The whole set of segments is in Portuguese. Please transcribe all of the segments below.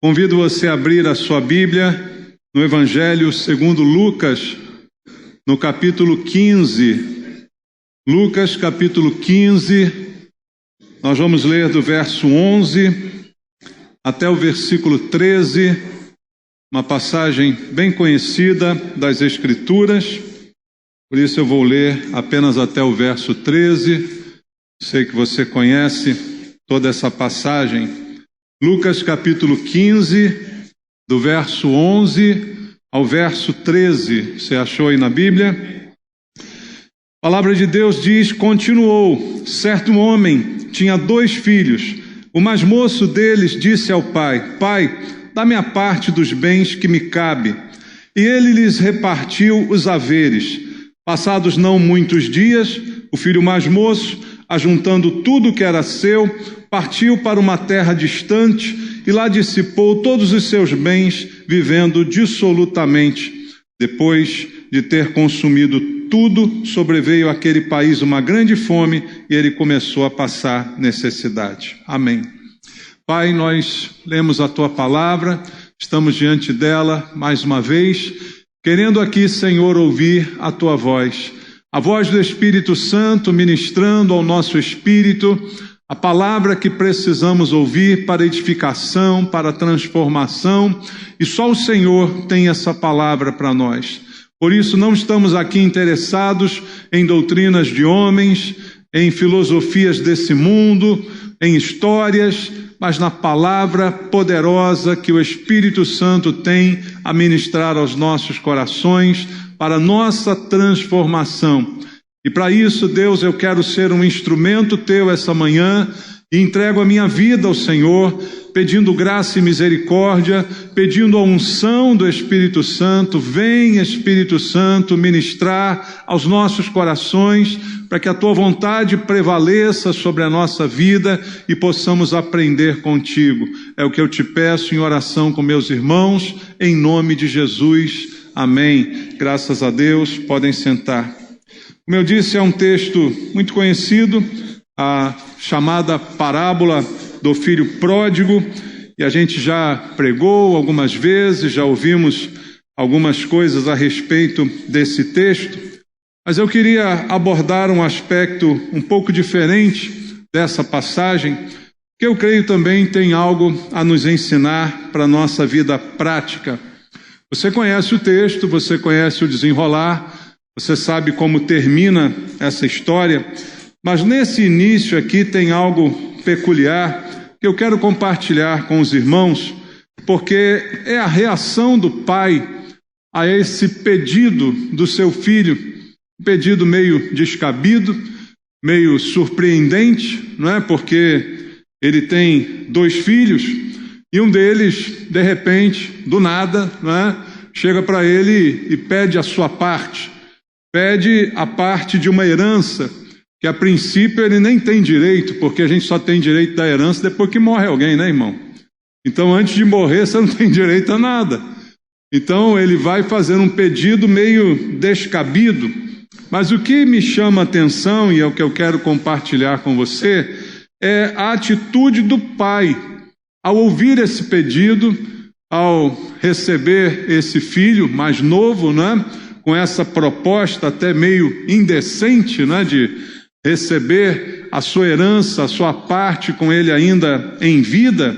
Convido você a abrir a sua Bíblia no Evangelho segundo Lucas, no capítulo 15. Lucas, capítulo 15, nós vamos ler do verso 11 até o versículo 13, uma passagem bem conhecida das Escrituras, por isso eu vou ler apenas até o verso 13. Sei que você conhece toda essa passagem. Lucas capítulo 15, do verso 11 ao verso 13. Você achou aí na Bíblia? A palavra de Deus diz: continuou, certo homem tinha 2 filhos. O mais moço deles disse ao pai: Pai, dá-me a parte dos bens que me cabe. E ele lhes repartiu os haveres. Passados não muitos dias, o filho mais moço, ajuntando tudo que era seu, partiu para uma terra distante e lá dissipou todos os seus bens, vivendo dissolutamente. Depois de ter consumido tudo, sobreveio àquele país uma grande fome e ele começou a passar necessidade. Amém. Pai, nós lemos a Tua palavra, estamos diante dela mais uma vez, querendo aqui, Senhor, ouvir a Tua voz. A voz do Espírito Santo ministrando ao nosso espírito a palavra que precisamos ouvir para edificação, para transformação, e só o Senhor tem essa palavra para nós. Por isso não estamos aqui interessados em doutrinas de homens, em filosofias desse mundo, em histórias, mas na palavra poderosa que o Espírito Santo tem a ministrar aos nossos corações, para nossa transformação. E para isso, Deus, eu quero ser um instrumento Teu essa manhã e entrego a minha vida ao Senhor, pedindo graça e misericórdia, pedindo a unção do Espírito Santo. Vem, Espírito Santo, ministrar aos nossos corações, para que a Tua vontade prevaleça sobre a nossa vida e possamos aprender contigo. É o que eu te peço em oração com meus irmãos, em nome de Jesus. Amém. Graças a Deus. Podem sentar. Como eu disse, é um texto muito conhecido, a chamada parábola do filho pródigo, e a gente já pregou algumas vezes, já ouvimos algumas coisas a respeito desse texto, mas eu queria abordar um aspecto um pouco diferente dessa passagem, que eu creio também tem algo a nos ensinar para a nossa vida prática. Você conhece o texto, você conhece o desenrolar, você sabe como termina essa história, mas nesse início aqui tem algo peculiar que eu quero compartilhar com os irmãos, porque é a reação do pai a esse pedido do seu filho, um pedido meio descabido, meio surpreendente, não é? Porque ele tem 2 filhos e um deles, de repente, do nada, não é? Chega para ele e pede a sua parte. Pede a parte de uma herança, que a princípio ele nem tem direito, porque a gente só tem direito da herança depois que morre alguém, né, irmão? Então, antes de morrer, você não tem direito a nada. Então, ele vai fazer um pedido meio descabido. Mas o que me chama a atenção, e é o que eu quero compartilhar com você, é a atitude do pai. Ao ouvir esse pedido, ao receber esse filho mais novo, né? Com essa proposta até meio indecente, né, de receber a sua herança, a sua parte com ele ainda em vida,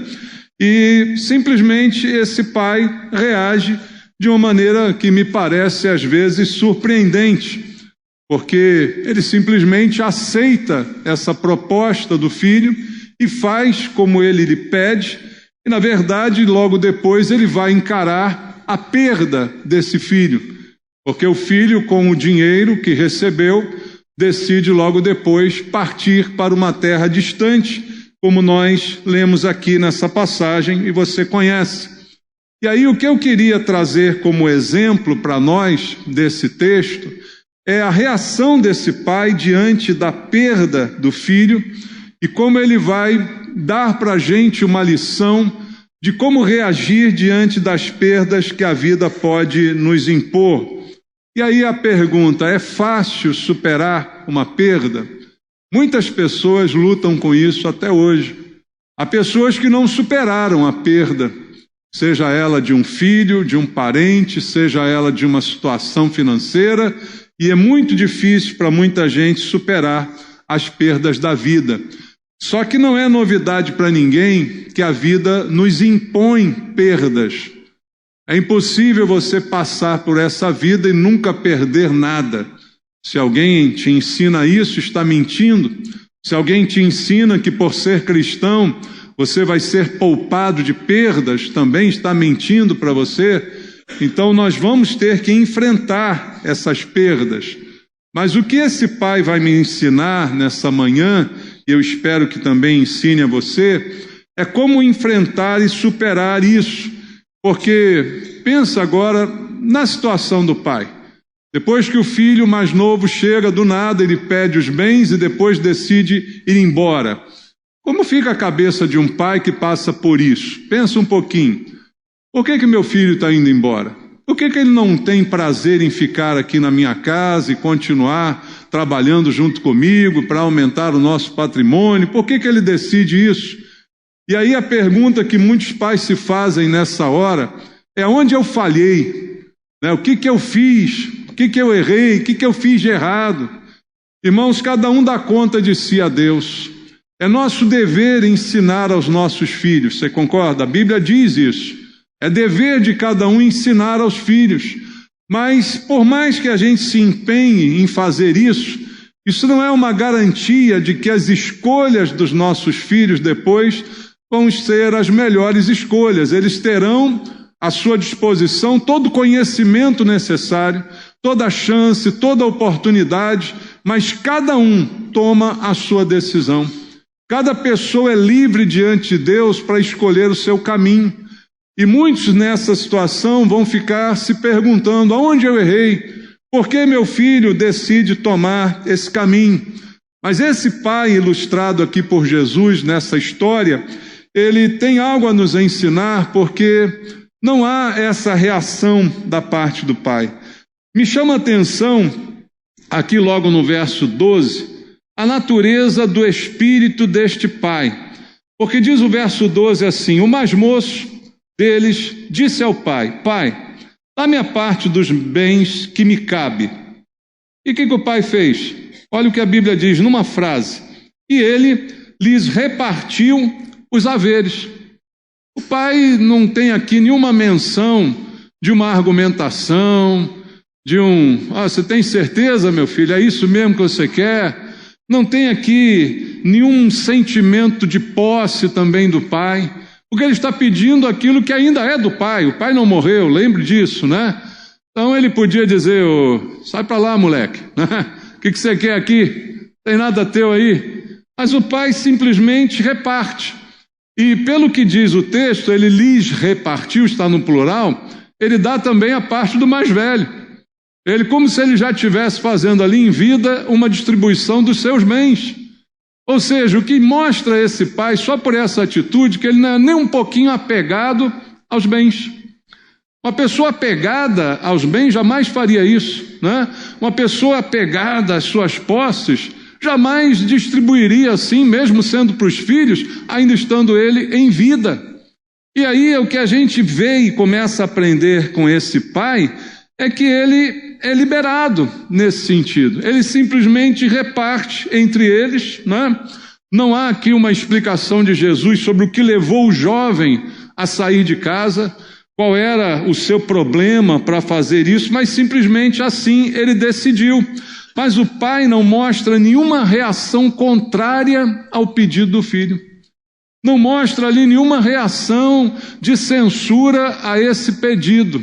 e simplesmente esse pai reage de uma maneira que me parece às vezes surpreendente, porque ele simplesmente aceita essa proposta do filho e faz como ele lhe pede, e na verdade logo depois ele vai encarar a perda desse filho. Porque o filho, com o dinheiro que recebeu, decide logo depois partir para uma terra distante, como nós lemos aqui nessa passagem e você conhece. E aí o que eu queria trazer como exemplo para nós desse texto é a reação desse pai diante da perda do filho e como ele vai dar para a gente uma lição de como reagir diante das perdas que a vida pode nos impor. E aí a pergunta: é fácil superar uma perda? Muitas pessoas lutam com isso até hoje. Há pessoas que não superaram a perda. seja ela de um filho, de um parente, seja ela de uma situação financeira, e é muito difícil para muita gente superar as perdas da vida. Só que não é novidade para ninguém que a vida nos impõe perdas. É impossível você passar por essa vida e nunca perder nada. Se alguém te ensina isso, está mentindo. Se alguém te ensina que por ser cristão você vai ser poupado de perdas, também está mentindo para você. Então nós vamos ter que enfrentar essas perdas. Mas o que esse pai vai me ensinar nessa manhã, e eu espero que também ensine a você, é como enfrentar e superar isso. Porque pensa agora na situação do pai. Depois que o filho mais novo chega do nada, ele pede os bens e depois decide ir embora. Como fica a cabeça de um pai que passa por isso? Pensa um pouquinho. Por que meu filho está indo embora? Por que ele não tem prazer em ficar aqui na minha casa e continuar trabalhando junto comigo para aumentar o nosso patrimônio? Por que ele decide isso? E aí a pergunta que muitos pais se fazem nessa hora é: onde eu falhei? O que eu fiz? O que eu errei? O que eu fiz de errado? Irmãos, cada um dá conta de si a Deus. É nosso dever ensinar aos nossos filhos. Você concorda? A Bíblia diz isso. É dever de cada um ensinar aos filhos. Mas por mais que a gente se empenhe em fazer isso, isso não é uma garantia de que as escolhas dos nossos filhos depois vão ser as melhores escolhas. Eles terão à sua disposição todo o conhecimento necessário, toda a chance, toda a oportunidade, mas cada um toma a sua decisão. Cada pessoa é livre diante de Deus para escolher o seu caminho. E muitos nessa situação vão ficar se perguntando: aonde eu errei? Por que meu filho decide tomar esse caminho? Mas esse pai ilustrado aqui por Jesus nessa história, ele tem algo a nos ensinar, porque não há essa reação da parte do pai. Me chama a atenção, aqui logo no verso 12, a natureza do espírito deste pai. Porque diz o verso 12 assim: o mais moço deles disse ao pai: pai, dá-me a parte dos bens que me cabe. E o que o pai fez? Olha o que a Bíblia diz numa frase: e ele lhes repartiu os haveres. O pai não tem aqui nenhuma menção de uma argumentação, de você tem certeza, meu filho, é isso mesmo que você quer? Não tem aqui nenhum sentimento de posse também do pai, porque ele está pedindo aquilo que ainda é do pai. O pai não morreu, lembre disso, né? Então ele podia dizer: sai para lá, moleque, o que você quer aqui? Tem nada teu aí? Mas o pai simplesmente reparte. E pelo que diz o texto, ele lhes repartiu, está no plural, ele dá também a parte do mais velho. Ele, como se ele já estivesse fazendo ali em vida uma distribuição dos seus bens. Ou seja, o que mostra esse pai, só por essa atitude, que ele não é nem um pouquinho apegado aos bens. Uma pessoa apegada aos bens jamais faria isso, né? Uma pessoa apegada às suas posses jamais distribuiria assim, mesmo sendo para os filhos, ainda estando ele em vida. E aí o que a gente vê e começa a aprender com esse pai é que ele é liberado nesse sentido. Ele simplesmente reparte entre eles, né? Não há aqui uma explicação de Jesus sobre o que levou o jovem a sair de casa, qual era o seu problema para fazer isso, mas simplesmente assim ele decidiu. Mas o pai não mostra nenhuma reação contrária ao pedido do filho. Não mostra ali nenhuma reação de censura a esse pedido.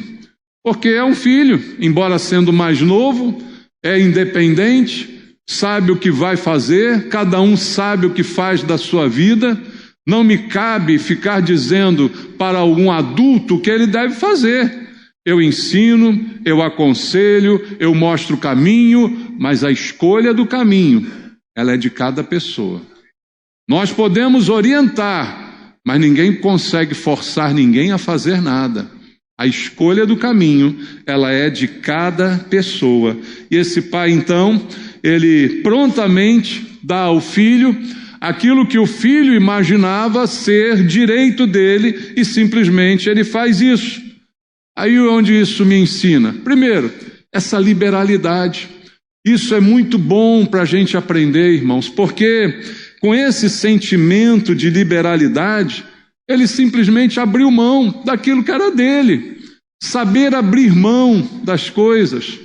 Porque é um filho, embora sendo mais novo, é independente, sabe o que vai fazer, cada um sabe o que faz da sua vida. Não me cabe ficar dizendo para algum adulto o que ele deve fazer. Eu ensino, eu aconselho, eu mostro o caminho, mas a escolha do caminho, ela é de cada pessoa. Nós podemos orientar, mas ninguém consegue forçar ninguém a fazer nada. A escolha do caminho, ela é de cada pessoa. E esse pai, então, ele prontamente dá ao filho aquilo que o filho imaginava ser direito dele e simplesmente ele faz isso. Aí onde isso me ensina? Primeiro, essa liberalidade. Isso é muito bom para a gente aprender, irmãos, porque com esse sentimento de liberalidade, ele simplesmente abriu mão daquilo que era dele. Saber abrir mão das coisas.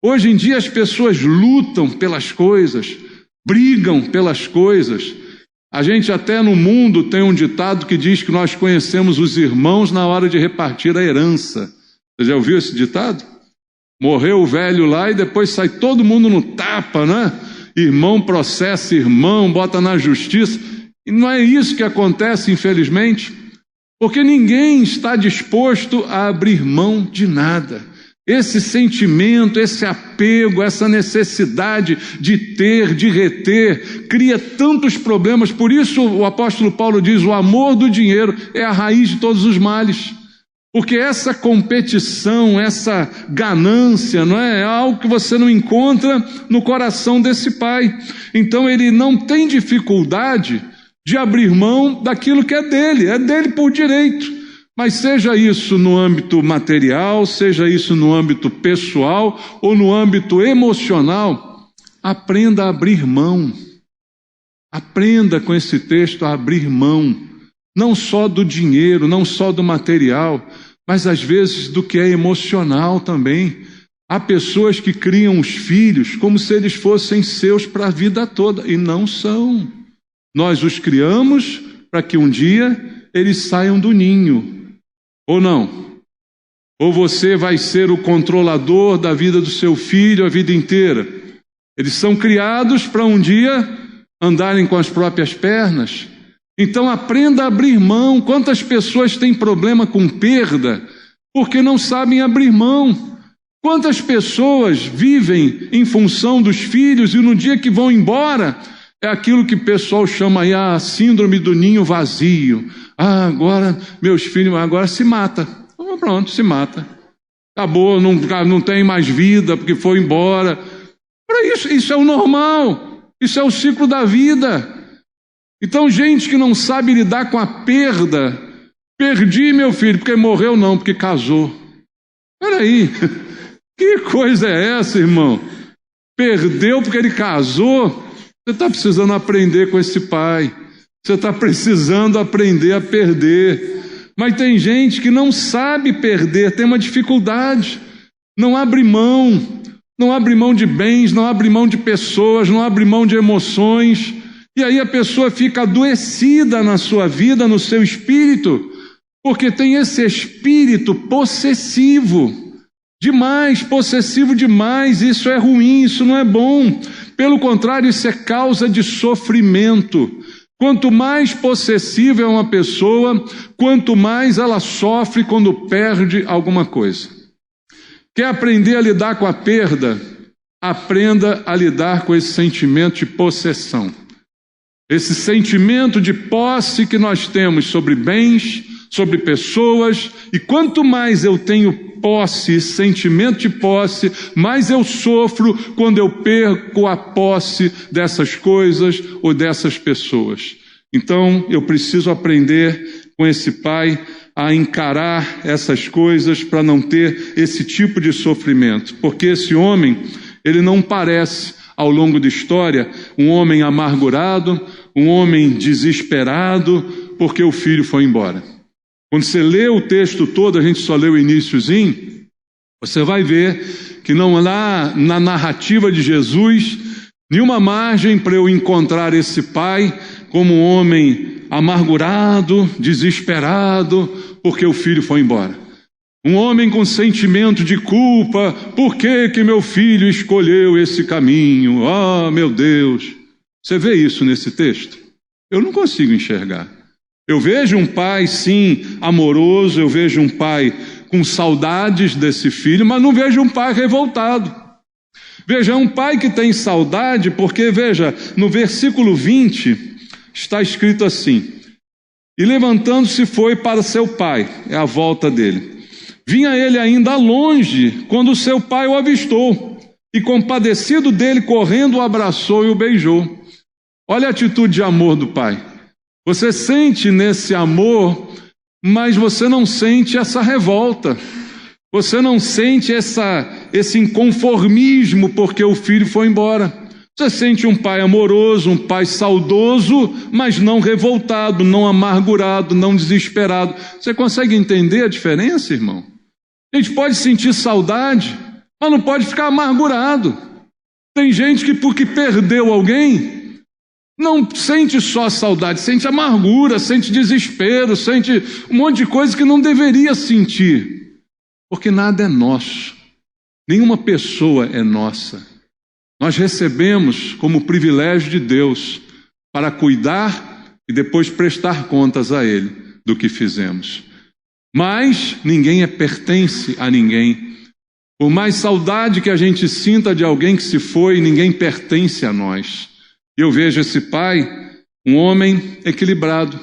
Hoje em dia as pessoas lutam pelas coisas, brigam pelas coisas. A gente até no mundo tem um ditado que diz que nós conhecemos os irmãos na hora de repartir a herança. Você já ouviu esse ditado? Morreu o velho lá e depois sai todo mundo no tapa, né? Irmão processa irmão, bota na justiça. E não é isso que acontece, infelizmente, porque ninguém está disposto a abrir mão de nada. Esse sentimento, esse apego, essa necessidade de ter, de reter, cria tantos problemas. Por isso o apóstolo Paulo diz: o amor do dinheiro é a raiz de todos os males. Porque essa competição, essa ganância, não é algo que você não encontra no coração desse pai. Então ele não tem dificuldade de abrir mão daquilo que é dele por direito. Mas seja isso no âmbito material, seja isso no âmbito pessoal ou no âmbito emocional, aprenda a abrir mão. Aprenda com esse texto a abrir mão. Não só do dinheiro, não só do material, mas às vezes do que é emocional também. Há pessoas que criam os filhos como se eles fossem seus para a vida toda, e não são. Nós os criamos para que um dia eles saiam do ninho, ou não? Ou você vai ser o controlador da vida do seu filho a vida inteira? Eles são criados para um dia andarem com as próprias pernas. Então aprenda a abrir mão. Quantas pessoas têm problema com perda porque não sabem abrir mão? Quantas pessoas vivem em função dos filhos e no dia que vão embora, é aquilo que o pessoal chama aí a síndrome do ninho vazio. Agora meus filhos, agora se mata. Pronto, se mata. Acabou, não tem mais vida porque foi embora. Isso é o normal. Isso é o ciclo da vida. Então, gente que não sabe lidar com a perda, perdi meu filho, porque morreu não, porque casou. Peraí, que coisa é essa, irmão? Perdeu porque ele casou? Você está precisando aprender com esse pai. Você está precisando aprender a perder. Mas tem gente que não sabe perder, tem uma dificuldade. Não abre mão. Não abre mão de bens, não abre mão de pessoas, não abre mão de emoções. E aí a pessoa fica adoecida na sua vida, no seu espírito, porque tem esse espírito possessivo, possessivo demais. Isso é ruim, isso não é bom. Pelo contrário, isso é causa de sofrimento. Quanto mais possessiva é uma pessoa, quanto mais ela sofre quando perde alguma coisa. Quer aprender a lidar com a perda? Aprenda a lidar com esse sentimento de possessão. Esse sentimento de posse que nós temos sobre bens, sobre pessoas, e quanto mais eu tenho posse, sentimento de posse, mais eu sofro quando eu perco a posse dessas coisas ou dessas pessoas. Então eu preciso aprender com esse pai a encarar essas coisas para não ter esse tipo de sofrimento, porque esse homem, ele não parece, ao longo da história, um homem amargurado, um homem desesperado, porque o filho foi embora. Quando você lê o texto todo, a gente só lê o iniciozinho, você vai ver que não há na narrativa de Jesus nenhuma margem para eu encontrar esse pai como um homem amargurado, desesperado, porque o filho foi embora. Um homem com sentimento de culpa, por que meu filho escolheu esse caminho? Oh, meu Deus! Você vê isso nesse texto? Eu não consigo enxergar. Eu vejo um pai, sim, amoroso, eu vejo um pai com saudades desse filho, mas não vejo um pai revoltado. Veja, um pai que tem saudade, porque, veja, no versículo 20, está escrito assim: e levantando-se foi para seu pai, é a volta dele. Vinha ele ainda longe, quando seu pai o avistou, e compadecido dele, correndo, o abraçou e o beijou. Olha a atitude de amor do pai. Você sente nesse amor, mas você não sente essa revolta. Você não sente esse inconformismo porque o filho foi embora. Você sente um pai amoroso, um pai saudoso, mas não revoltado, não amargurado, não desesperado. Você consegue entender a diferença, irmão? A gente pode sentir saudade, mas não pode ficar amargurado. Tem gente que porque perdeu alguém, não sente só saudade, sente amargura, sente desespero, sente um monte de coisa que não deveria sentir. Porque nada é nosso, nenhuma pessoa é nossa. Nós recebemos como privilégio de Deus para cuidar e depois prestar contas a Ele do que fizemos. Mas ninguém pertence a ninguém. Por mais saudade que a gente sinta de alguém que se foi, ninguém pertence a nós. E eu vejo esse pai, um homem equilibrado.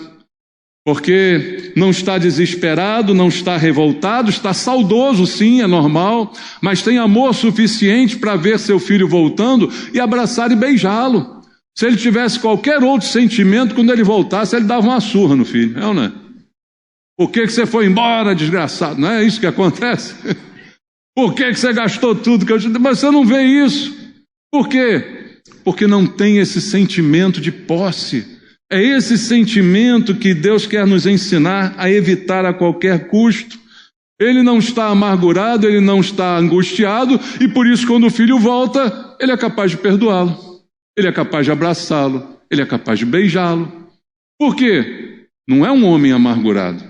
Porque não está desesperado, não está revoltado, está saudoso, sim, é normal, mas tem amor suficiente para ver seu filho voltando e abraçar e beijá-lo. Se ele tivesse qualquer outro sentimento, quando ele voltasse, ele dava uma surra no filho, é ou não é? Por que você foi embora, desgraçado? Não é isso que acontece? Por que você gastou tudo que eu te dei? Mas você não vê isso. Por quê? Porque não tem esse sentimento de posse. É esse sentimento que Deus quer nos ensinar a evitar a qualquer custo. Ele não está amargurado, ele não está angustiado, e por isso quando o filho volta, ele é capaz de perdoá-lo, ele é capaz de abraçá-lo, ele é capaz de beijá-lo. Por quê? Não é um homem amargurado.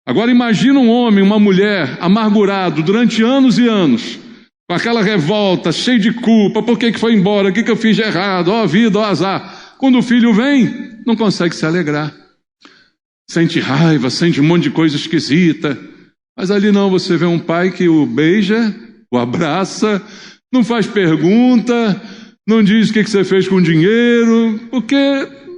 Agora imagina um homem, uma mulher amargurado durante anos e anos, com aquela revolta, cheio de culpa, por que foi embora, o que eu fiz de errado, ó vida, ó azar. Quando o filho vem, não consegue se alegrar. Sente raiva, sente um monte de coisa esquisita. Mas ali não, você vê um pai que o beija, o abraça, não faz pergunta, não diz o que você fez com o dinheiro, porque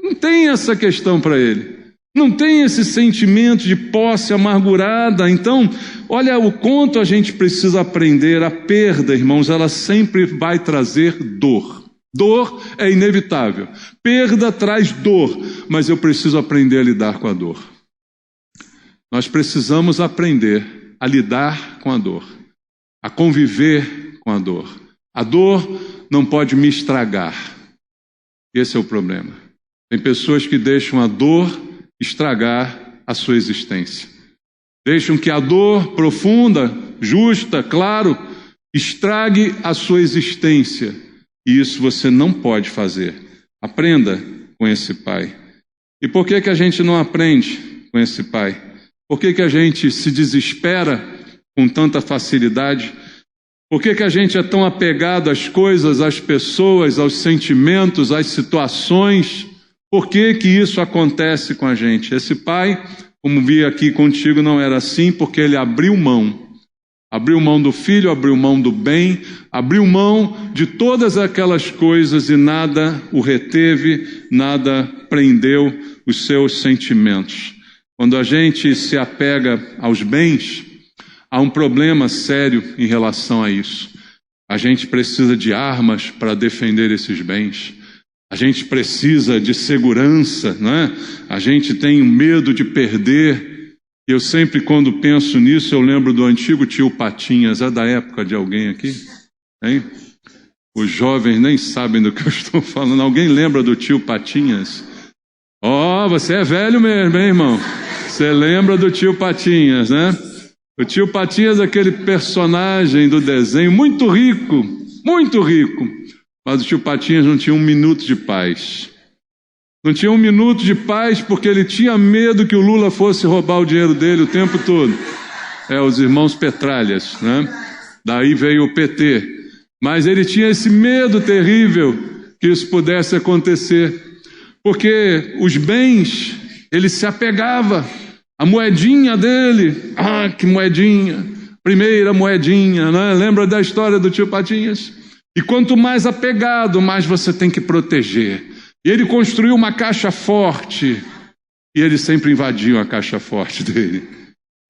não tem essa questão para ele. Não tem esse sentimento de posse amargurada. Então, olha o quanto a gente precisa aprender. A perda, irmãos, ela sempre vai trazer dor. Dor é inevitável. Perda traz dor, mas eu preciso aprender a lidar com a dor. Nós precisamos aprender a lidar com a dor, a conviver com a dor. A dor não pode me estragar. Esse é o problema. Tem pessoas que deixam a dor estragar a sua existência. Deixam que a dor profunda, justa, claro, estrague a sua existência. E isso você não pode fazer. Aprenda com esse pai. E por que a gente não aprende com esse pai? Por que a gente se desespera com tanta facilidade? Por que a gente é tão apegado às coisas, às pessoas, aos sentimentos, às situações? Por que isso acontece com a gente? Esse pai, como vi aqui contigo, não era assim, porque ele abriu mão. Abriu mão do filho, abriu mão do bem, abriu mão de todas aquelas coisas e nada o reteve, nada prendeu os seus sentimentos. Quando a gente se apega aos bens, há um problema sério em relação a isso. A gente precisa de armas para defender esses bens. A gente precisa de segurança, não é? A gente tem medo de perder. Eu sempre, quando penso nisso, eu lembro do antigo tio Patinhas. É da época de alguém aqui? Hein? Os jovens nem sabem do que eu estou falando. Alguém lembra do tio Patinhas? Você é velho mesmo, hein, irmão? Você lembra do tio Patinhas, né? O tio Patinhas é aquele personagem do desenho muito rico, mas o tio Patinhas não tinha um minuto de paz. Não tinha um minuto de paz porque ele tinha medo que o Lula fosse roubar o dinheiro dele o tempo todo. Os irmãos Petralhas, né? Daí veio o PT. Mas ele tinha esse medo terrível que isso pudesse acontecer. Porque os bens, ele se apegava. A moedinha dele, que moedinha, primeira moedinha, né? Lembra da história do tio Patinhas? E quanto mais apegado, mais você tem que proteger. E ele construiu uma caixa forte, e ele sempre invadiu a caixa forte dele.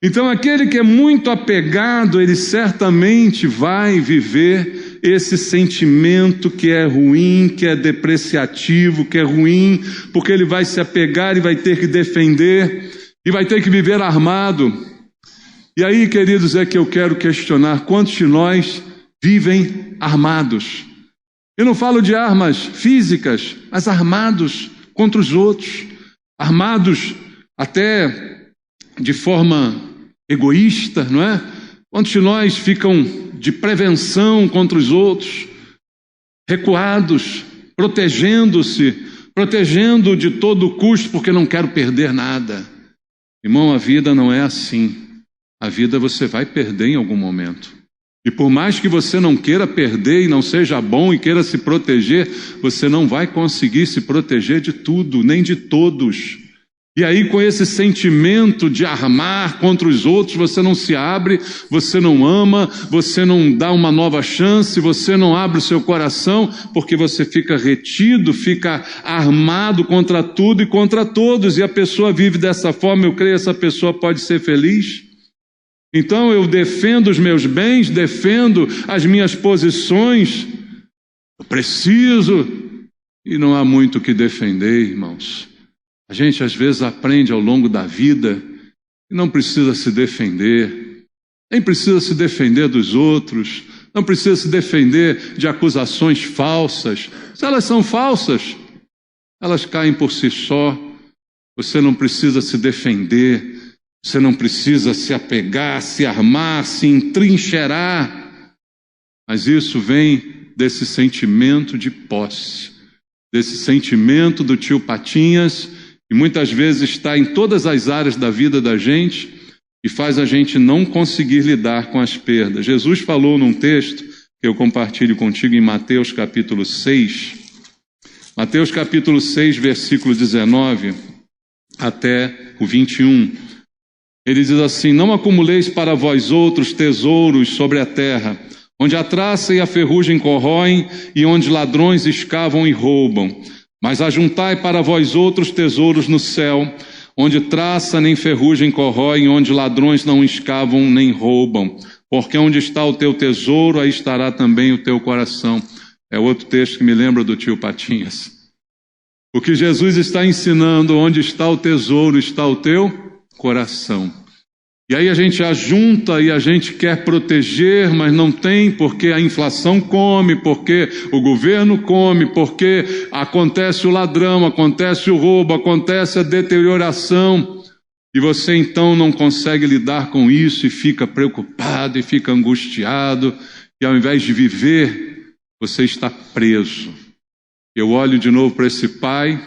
Então aquele que é muito apegado, ele certamente vai viver esse sentimento que é ruim, que é depreciativo, que é ruim, porque ele vai se apegar e vai ter que defender, e vai ter que viver armado. E aí, queridos, é que eu quero questionar: quantos de nós vivem armados? Eu não falo de armas físicas, mas armados contra os outros, armados até de forma egoísta, não é? Quantos de nós ficam de prevenção contra os outros, recuados, protegendo-se, protegendo de todo custo, porque não quero perder nada. Irmão, a vida não é assim. A vida você vai perder em algum momento. E por mais que você não queira perder e não seja bom e queira se proteger, você não vai conseguir se proteger de tudo, nem de todos. E aí, com esse sentimento de armar contra os outros, você não se abre, você não ama, você não dá uma nova chance, você não abre o seu coração, porque você fica retido, fica armado contra tudo e contra todos. E a pessoa vive dessa forma. Eu creio que essa pessoa pode ser feliz. Então eu defendo os meus bens, defendo as minhas posições, eu preciso, e não há muito o que defender, irmãos. A gente às vezes aprende ao longo da vida que não precisa se defender, nem precisa se defender dos outros, não precisa se defender de acusações falsas. Se elas são falsas, elas caem por si só. Você não precisa se defender. Você não precisa se apegar, se armar, se entrincheirar. Mas isso vem desse sentimento de posse, desse sentimento do tio Patinhas, que muitas vezes está em todas as áreas da vida da gente e faz a gente não conseguir lidar com as perdas. Jesus falou num texto que eu compartilho contigo em Mateus capítulo 6. Mateus capítulo 6, versículo 19 até o 21. Ele diz assim: não acumuleis para vós outros tesouros sobre a terra, onde a traça e a ferrugem corroem e onde ladrões escavam e roubam. Mas ajuntai para vós outros tesouros no céu, onde traça nem ferrugem corrói, onde ladrões não escavam nem roubam. Porque onde está o teu tesouro, aí estará também o teu coração. É outro texto que me lembra do tio Patinhas. O que Jesus está ensinando: onde está o tesouro, está o teu coração. E aí a gente ajunta e a gente quer proteger, mas não tem, porque a inflação come, porque o governo come, porque acontece o ladrão, acontece o roubo, acontece a deterioração. E você então não consegue lidar com isso e fica preocupado e fica angustiado. E ao invés de viver, você está preso. Eu olho de novo para esse pai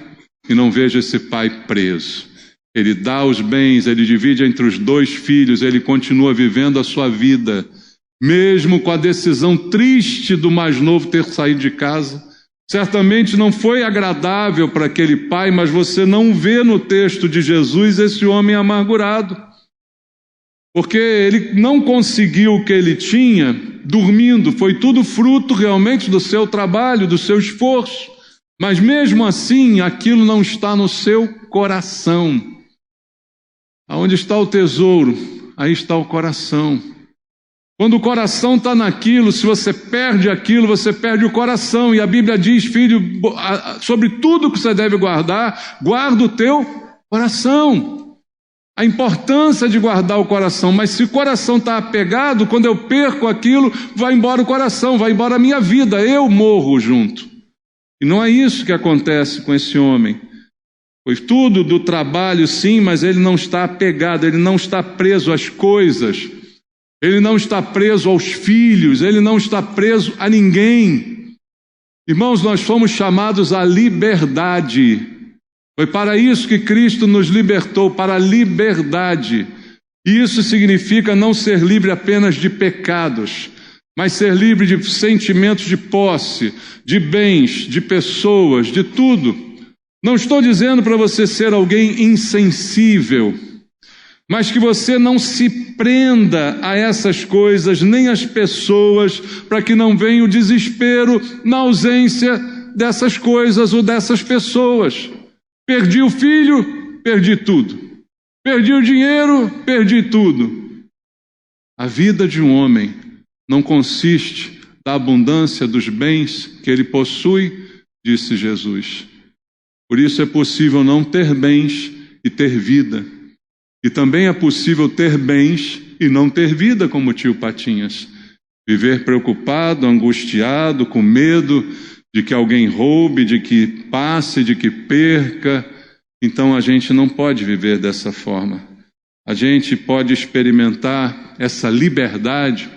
e não vejo esse pai preso. Ele dá os bens, ele divide entre os dois filhos, ele continua vivendo a sua vida, mesmo com a decisão triste do mais novo ter saído de casa. Certamente não foi agradável para aquele pai, mas você não vê no texto de Jesus esse homem amargurado, porque ele não conseguiu o que ele tinha dormindo. Foi tudo fruto realmente do seu trabalho, do seu esforço, mas mesmo assim aquilo não está no seu coração. Aonde está o tesouro, aí está o coração. Quando o coração está naquilo, se você perde aquilo, você perde o coração. E a Bíblia diz: filho, sobre tudo que você deve guardar, guarda o teu coração. A importância de guardar o coração. Mas se o coração está apegado, quando eu perco aquilo, vai embora o coração, vai embora a minha vida, eu morro junto. E não é isso que acontece com esse homem. Foi tudo do trabalho, sim, mas ele não está apegado, ele não está preso às coisas, ele não está preso aos filhos, ele não está preso a ninguém. Irmãos, nós fomos chamados à liberdade. Foi para isso que Cristo nos libertou, para a liberdade. E isso significa não ser livre apenas de pecados, mas ser livre de sentimentos de posse, de bens, de pessoas, de tudo. Não estou dizendo para você ser alguém insensível, mas que você não se prenda a essas coisas, nem às pessoas, para que não venha o desespero na ausência dessas coisas ou dessas pessoas. Perdi o filho, perdi tudo. Perdi o dinheiro, perdi tudo. A vida de um homem não consiste da abundância dos bens que ele possui, disse Jesus. Por isso é possível não ter bens e ter vida. E também é possível ter bens e não ter vida, como o tio Patinhas. Viver preocupado, angustiado, com medo de que alguém roube, de que passe, de que perca. Então a gente não pode viver dessa forma. A gente pode experimentar essa liberdade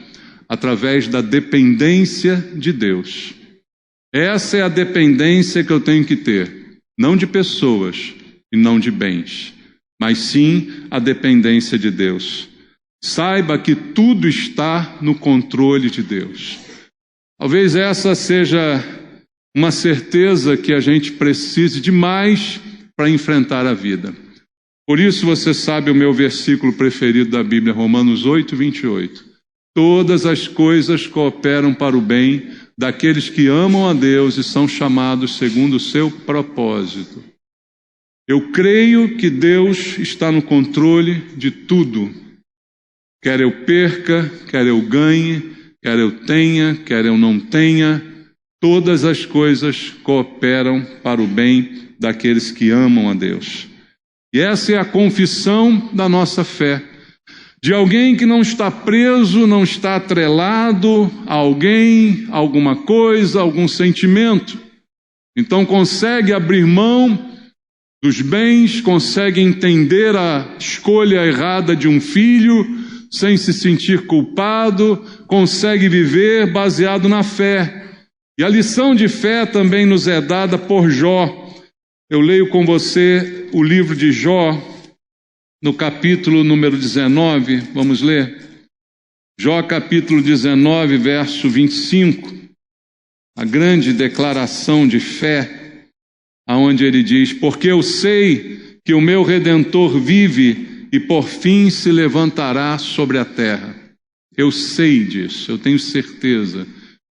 através da dependência de Deus. Essa é a dependência que eu tenho que ter, não de pessoas e não de bens, mas sim a dependência de Deus. Saiba que tudo está no controle de Deus. Talvez essa seja uma certeza que a gente precise demais para enfrentar a vida. Por isso você sabe o meu versículo preferido da Bíblia, Romanos 8, 28. Todas as coisas cooperam para o bem daqueles que amam a Deus e são chamados segundo o seu propósito. Eu creio que Deus está no controle de tudo. Quer eu perca, quer eu ganhe, quer eu tenha, quer eu não tenha, todas as coisas cooperam para o bem daqueles que amam a Deus. E essa é a confissão da nossa fé, de alguém que não está preso, não está atrelado a alguém, a alguma coisa, a algum sentimento. Então consegue abrir mão dos bens, consegue entender a escolha errada de um filho, sem se sentir culpado, consegue viver baseado na fé. E a lição de fé também nos é dada por Jó. Eu leio com você o livro de Jó, no capítulo número 19, vamos ler? Jó capítulo 19, verso 25, a grande declaração de fé, aonde ele diz: porque eu sei que o meu Redentor vive e por fim se levantará sobre a terra. Eu sei disso, eu tenho certeza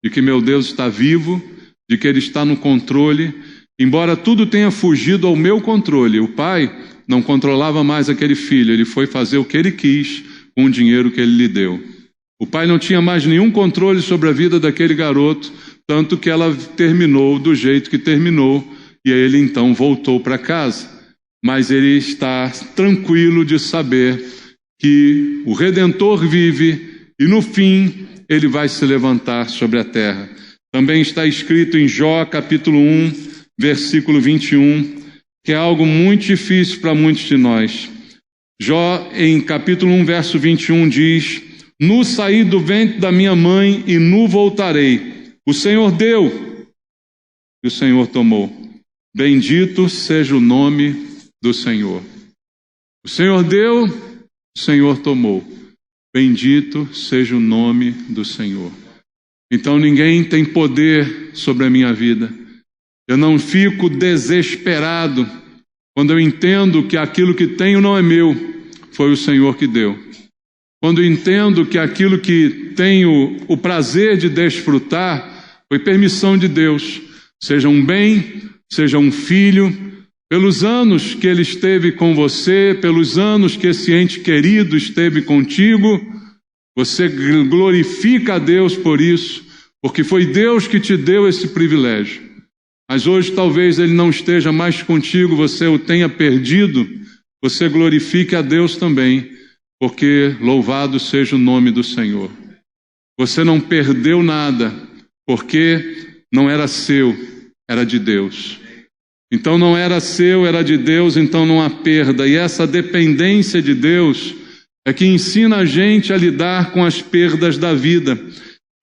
de que meu Deus está vivo, de que Ele está no controle, embora tudo tenha fugido ao meu controle. O pai não controlava mais aquele filho, ele foi fazer o que ele quis com o dinheiro que ele lhe deu. O pai não tinha mais nenhum controle sobre a vida daquele garoto, tanto que ela terminou do jeito que terminou, e ele então voltou para casa. Mas ele está tranquilo de saber que o Redentor vive e no fim ele vai se levantar sobre a terra. Também está escrito em Jó capítulo 1, versículo 21, que é algo muito difícil para muitos de nós. Jó, em capítulo 1, verso 21, diz: nu saí do ventre da minha mãe e nu voltarei. O Senhor deu e o Senhor tomou. Bendito seja o nome do Senhor. O Senhor deu, o Senhor tomou. Bendito seja o nome do Senhor. Então ninguém tem poder sobre a minha vida. Eu não fico desesperado quando eu entendo que aquilo que tenho não é meu, foi o Senhor que deu. Quando eu entendo que aquilo que tenho o prazer de desfrutar foi permissão de Deus, seja um bem, seja um filho, pelos anos que ele esteve com você, pelos anos que esse ente querido esteve contigo, você glorifica a Deus por isso, porque foi Deus que te deu esse privilégio. Mas hoje talvez ele não esteja mais contigo, você o tenha perdido, você glorifique a Deus também, porque louvado seja o nome do Senhor. Você não perdeu nada, porque não era seu, era de Deus. Então não era seu, era de Deus, então não há perda. E essa dependência de Deus é que ensina a gente a lidar com as perdas da vida.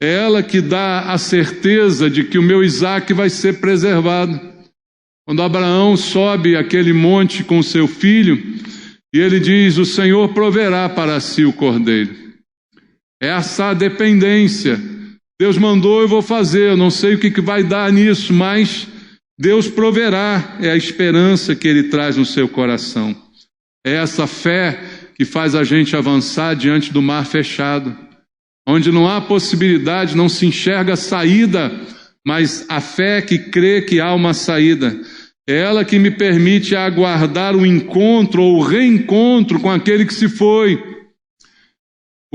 É ela que dá a certeza de que o meu Isaac vai ser preservado. Quando Abraão sobe aquele monte com seu filho, e ele diz: o Senhor proverá para si o cordeiro. Essa dependência. Deus mandou, eu vou fazer, eu não sei o que vai dar nisso, mas Deus proverá, é a esperança que Ele traz no seu coração. É essa fé que faz a gente avançar diante do mar fechado, onde não há possibilidade, não se enxerga saída, mas a fé que crê que há uma saída. É ela que me permite aguardar o encontro ou o reencontro com aquele que se foi.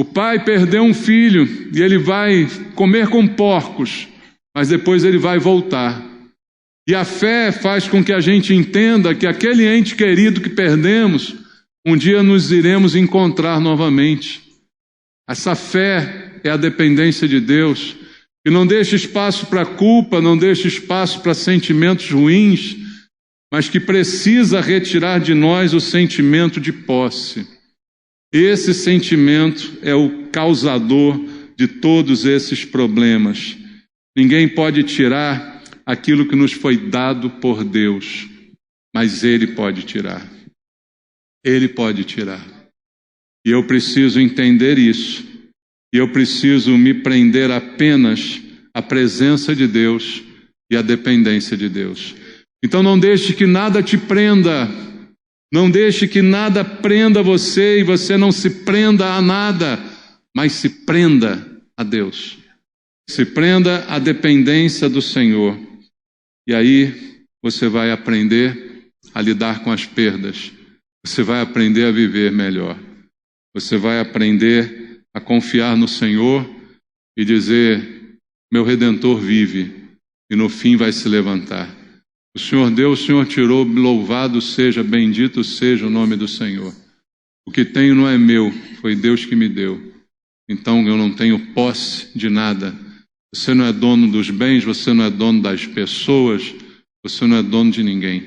O pai perdeu um filho e ele vai comer com porcos, mas depois ele vai voltar. E a fé faz com que a gente entenda que aquele ente querido que perdemos, um dia nos iremos encontrar novamente. Essa fé é a dependência de Deus, que não deixa espaço para culpa, não deixa espaço para sentimentos ruins, mas que precisa retirar de nós o sentimento de posse. Esse sentimento é o causador de todos esses problemas. Ninguém pode tirar aquilo que nos foi dado por Deus, mas Ele pode tirar. Ele pode tirar. E eu preciso entender isso. E eu preciso me prender apenas à presença de Deus e à dependência de Deus. Então não deixe que nada te prenda. Não deixe que nada prenda você e você não se prenda a nada, mas se prenda a Deus. Se prenda à dependência do Senhor. E aí você vai aprender a lidar com as perdas. Você vai aprender a viver melhor. Você vai aprender a confiar no Senhor e dizer: meu Redentor vive, e no fim vai se levantar. O Senhor deu, o Senhor tirou, louvado seja, bendito seja o nome do Senhor. O que tenho não é meu, foi Deus que me deu. Então eu não tenho posse de nada. Você não é dono dos bens, você não é dono das pessoas, você não é dono de ninguém.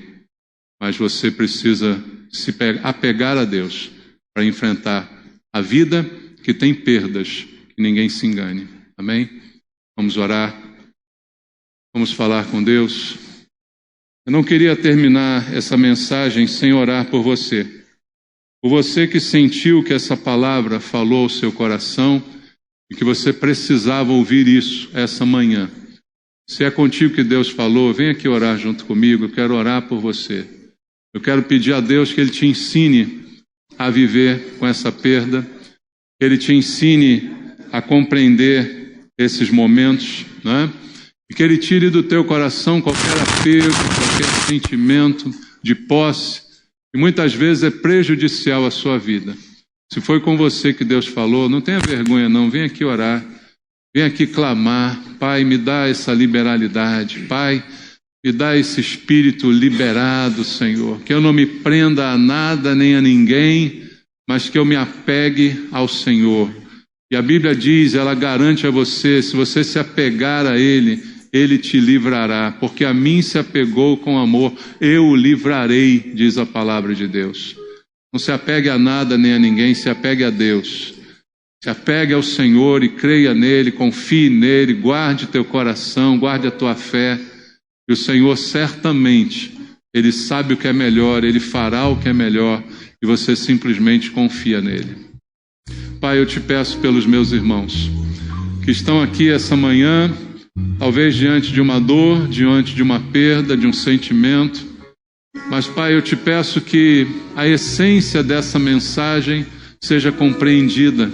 Mas você precisa se apegar a Deus para enfrentar a vida que tem perdas, que ninguém se engane. Amém? Vamos orar. Vamos falar com Deus. Eu não queria terminar essa mensagem sem orar por você. Por você que sentiu que essa palavra falou ao seu coração e que você precisava ouvir isso essa manhã. Se é contigo que Deus falou, vem aqui orar junto comigo. Eu quero orar por você. Eu quero pedir a Deus que Ele te ensine a viver com essa perda, que Ele te ensine a compreender esses momentos, né? E que Ele tire do teu coração qualquer apego, qualquer sentimento de posse, que muitas vezes é prejudicial à sua vida. Se foi com você que Deus falou, não tenha vergonha não, vem aqui orar, vem aqui clamar. Pai, me dá essa liberalidade, Pai, me dá esse espírito liberado, Senhor, que eu não me prenda a nada nem a ninguém, mas que eu me apegue ao Senhor. E a Bíblia diz, ela garante a você, se você se apegar a Ele, Ele te livrará, porque a mim se apegou com amor, eu o livrarei, diz a palavra de Deus. Não se apegue a nada nem a ninguém, se apegue a Deus. Se apegue ao Senhor e creia nele, confie nele, guarde teu coração, guarde a tua fé. E o Senhor certamente, Ele sabe o que é melhor, Ele fará o que é melhor, e você simplesmente confia nele. Pai, eu te peço pelos meus irmãos que estão aqui essa manhã, talvez diante de uma dor, diante de uma perda, de um sentimento, mas Pai, eu te peço que a essência dessa mensagem seja compreendida.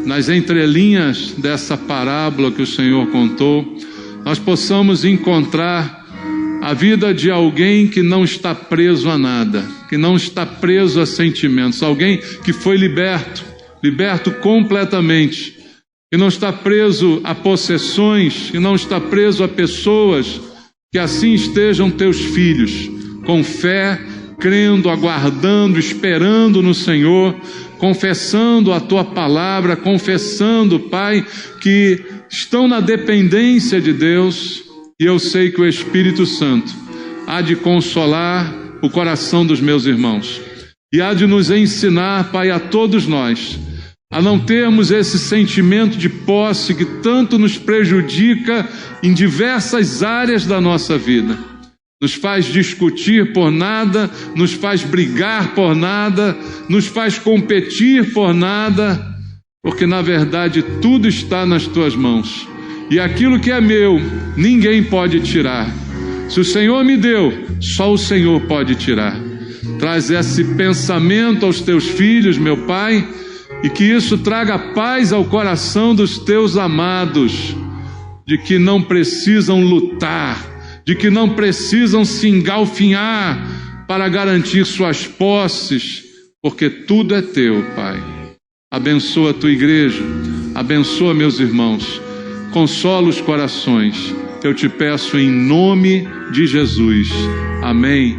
Nas entrelinhas dessa parábola que o Senhor contou, nós possamos encontrar a vida de alguém que não está preso a nada, que não está preso a sentimentos, alguém que foi liberto completamente, que não está preso a possessões, que não está preso a pessoas, que assim estejam teus filhos, com fé, crendo, aguardando, esperando no Senhor, confessando a tua palavra, confessando, Pai, que estão na dependência de Deus, e eu sei que o Espírito Santo há de consolar o coração dos meus irmãos, e há de nos ensinar, Pai, a todos nós, a não termos esse sentimento de posse que tanto nos prejudica em diversas áreas da nossa vida. Nos faz discutir por nada, nos faz brigar por nada, nos faz competir por nada, porque na verdade tudo está nas tuas mãos. E aquilo que é meu, ninguém pode tirar. Se o Senhor me deu, só o Senhor pode tirar. Traz esse pensamento aos teus filhos, meu Pai, e que isso traga paz ao coração dos teus amados, de que não precisam lutar, de que não precisam se engalfinhar para garantir suas posses, porque tudo é teu, Pai. abençoa a tua igreja, abençoa meus irmãos, consola os corações. Eu te peço em nome de Jesus. Amém.